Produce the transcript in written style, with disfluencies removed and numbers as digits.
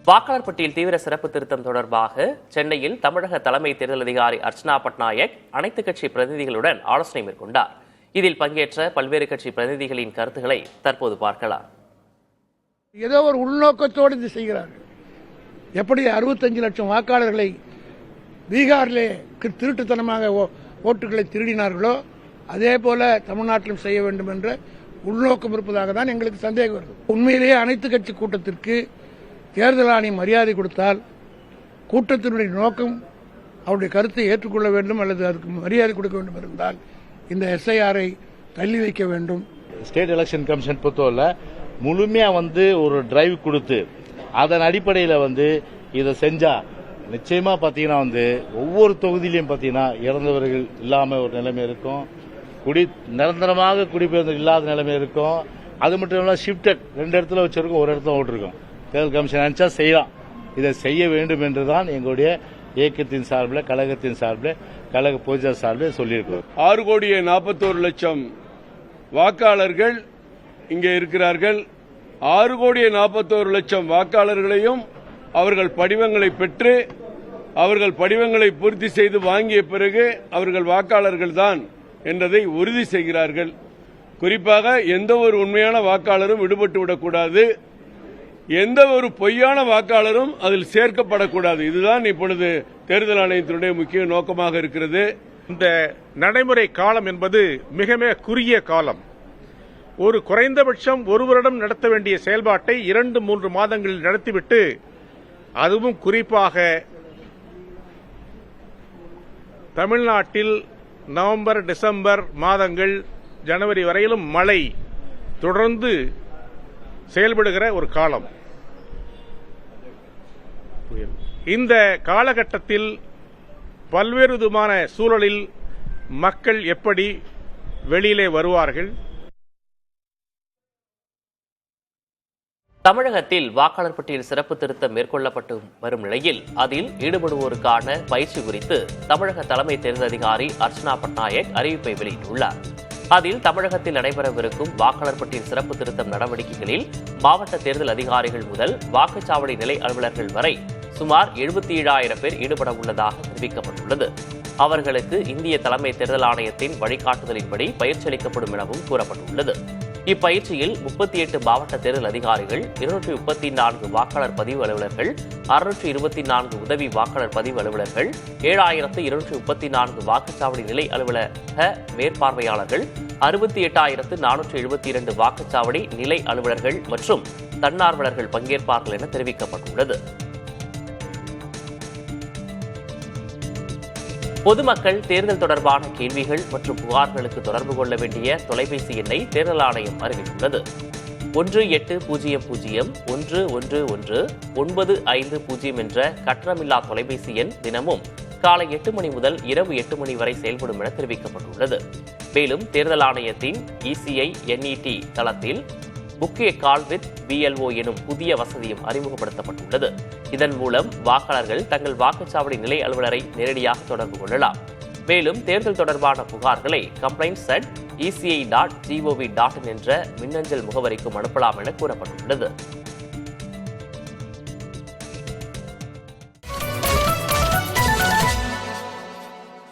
வாக்காளர் பட்டியல் தீவிர சிறப்பு திருத்தம் தொடர்பாக சென்னையில் தமிழக தலைமை தேர்தல் அதிகாரி அர்ச்சனா பட்நாயக் அனைத்து கட்சி பிரதிநிதிகளுடன் ஆலோசனை மேற்கொண்டார். இதில் பங்கேற்ற பல்வேறு கட்சி பிரதிநிதிகளின் கருத்துக்களை தற்போது பார்க்கலாம். ஏதோ ஒரு உள்நோக்கத்தோடு இது செய்கிறார்கள். எப்படி 65 லட்சம் வாக்காளர்களை பீகாரிலே திருட்டுத்தனமாக ஓட்டுகளை திருடினார்களோ அதே போல தமிழ்நாட்டிலும் செய்ய வேண்டும் என்ற உள்நோக்கம் இருப்பதாக தான் எங்களுக்கு சந்தேகம் வருது. உண்மையிலேயே அனைத்து கட்சி கூட்டத்திற்கு தேர்தல் ஆணையம் மரியாதை கொடுத்தால் கூட்டத்தினுடைய நோக்கம் அவருடைய கருத்தை ஏற்றுக்கொள்ள வேண்டும் அல்லது அதுக்கு மரியாதை கொடுக்க வேண்டும் இருந்தால் இந்த எஸ்ஐஆரை தள்ளி வைக்க வேண்டும். ஸ்டேட் எலெக்ஷன் கமிஷன் பொறுத்தவரை முழுமையா ஒரு டிரைவ் கொடுத்து அதன் அடிப்படையில் இதை செஞ்சா நிச்சயமா பாத்தீங்கன்னா ஒவ்வொரு தொகுதியிலையும் பாத்தீங்கன்னா இறந்தவர்கள் இல்லாம ஒரு நிலைமை இருக்கும், நிரந்தரமாக குடிபெயர்ந்து இல்லாத நிலைமை இருக்கும். அது மட்டும் இல்லாமல் ஷிப்டட் 2 இடத்துல வச்சிருக்கோம், ஒரு இடத்துல ஓட்டிருக்கோம். தேர்தல் கமிஷன் நினைச்சா செய்யலாம். இதை செய்ய வேண்டும் என்றுதான் எங்களுடைய இயக்கத்தின் சார்பில், கழகத்தின் சார்பில், கழக பொதுச்செயலாளர் சார்பில் சொல்லியிருக்கிறோம். 6,41,00,000 வாக்காளர்கள் இங்கே இருக்கிறார்கள். 6,41,00,000 வாக்காளர்களையும் அவர்கள் படிவங்களை பெற்று அவர்கள் படிவங்களை பூர்த்தி செய்து வாங்கிய பிறகு அவர்கள் வாக்காளர்கள் தான் என்றதை உறுதி செய்கிறார்கள். குறிப்பாக எந்த ஒரு உண்மையான வாக்காளரும் விடுபட்டு விடக்கூடாது, எந்த ஒரு பொய்யான வாக்காளரும் அதில் சேர்க்கப்படக்கூடாது. இதுதான் இப்பொழுது தேர்தல் ஆணையத்தினுடைய முக்கிய நோக்கமாக இருக்கிறது. இந்த நடைமுறை காலம் என்பது மிக மிக குறுகிய காலம். ஒரு குறைந்தபட்சம் ஒரு வருடம் நடத்த வேண்டிய செயல்பாட்டை 2-3 மாதங்களில் நடத்திவிட்டு, அதுவும் குறிப்பாக தமிழ்நாட்டில் நவம்பர், டிசம்பர் மாதங்கள், ஜனவரி வரையிலும் மழை தொடர்ந்து செயல்படுகிற ஒரு காலம். இந்த காலகட்டத்தில் பல்வேறு விதமான சூழலில் மக்கள் எப்படி வெளியிலே வருவார்கள்? தமிழகத்தில் வாக்காளர் பட்டியல் சிறப்பு திருத்தம் மேற்கொள்ளப்பட்டு வரும் நிலையில் அதில் ஈடுபடுவோருக்கான பயிற்சி குறித்து தமிழக தலைமை தேர்தல் அதிகாரி அர்ச்சனா பட்நாயக் அறிவிப்பை வெளியிட்டுள்ளார். அதில் தமிழகத்தில் நடைபெறவிருக்கும் வாக்காளர் பட்டியல் சிறப்பு திருத்தம் நடவடிக்கைகளில் மாவட்ட தேர்தல் அதிகாரிகள் முதல் வாக்குச்சாவடி நிலை அலுவலர்கள் வரை சுமார் 77,000 பேர் ஈடுபட உள்ளதாக தெரிவிக்கப்பட்டுள்ளது. அவர்களுக்கு இந்திய தலைமை தேர்தல் ஆணையத்தின் வழிகாட்டுதலின்படி பயிற்சி அளிக்கப்படும் எனவும் கூறப்பட்டுள்ளது. இப்பயிற்சியில் 38 மாவட்ட தேர்தல் அதிகாரிகள், 234 வாக்காளர் பதிவு அலுவலர்கள், 624 உதவி வாக்காளர் பதிவு அலுவலர்கள், 7,234 வாக்குச்சாவடி நிலை அலுவலக மேற்பார்வையாளர்கள், 68,472 வாக்குச்சாவடி நிலை அலுவலர்கள் மற்றும் தன்னார்வலர்கள் பங்கேற்பார்கள் என தெரிவிக்கப்பட்டுள்ளது. பொதுமக்கள் தேர்தல் தொடர்பான கேள்விகள் மற்றும் புகார்களுக்கு தொடர்பு கொள்ள வேண்டிய தொலைபேசி எண்ணை தேர்தல் ஆணையம் அறிவித்துள்ளது. 1801011950 என்ற கட்டணமில்லா தொலைபேசி எண் தினமும் காலை 8 மணி முதல் இரவு 8 மணி வரை செயல்படும் என தெரிவிக்கப்பட்டுள்ளது. மேலும் தேர்தல் ஆணையத்தின் ECI NET தளத்தில் book A call with BLO எனும் புதிய வசதியும் அறிமுகப்படுத்தப்பட்டுள்ளது. இதன் மூலம் வாக்காளர்கள் தங்கள் வாக்குச்சாவடி நிலை அலுவலரை நேரடியாக தொடர்பு கொள்ளலாம். மேலும் தேர்தல் தொடர்பான புகார்களை complaints@eci.gov.in என்ற மின்னஞ்சல் முகவரிக்கும் அனுப்பலாம் என கூறப்பட்டுள்ளது.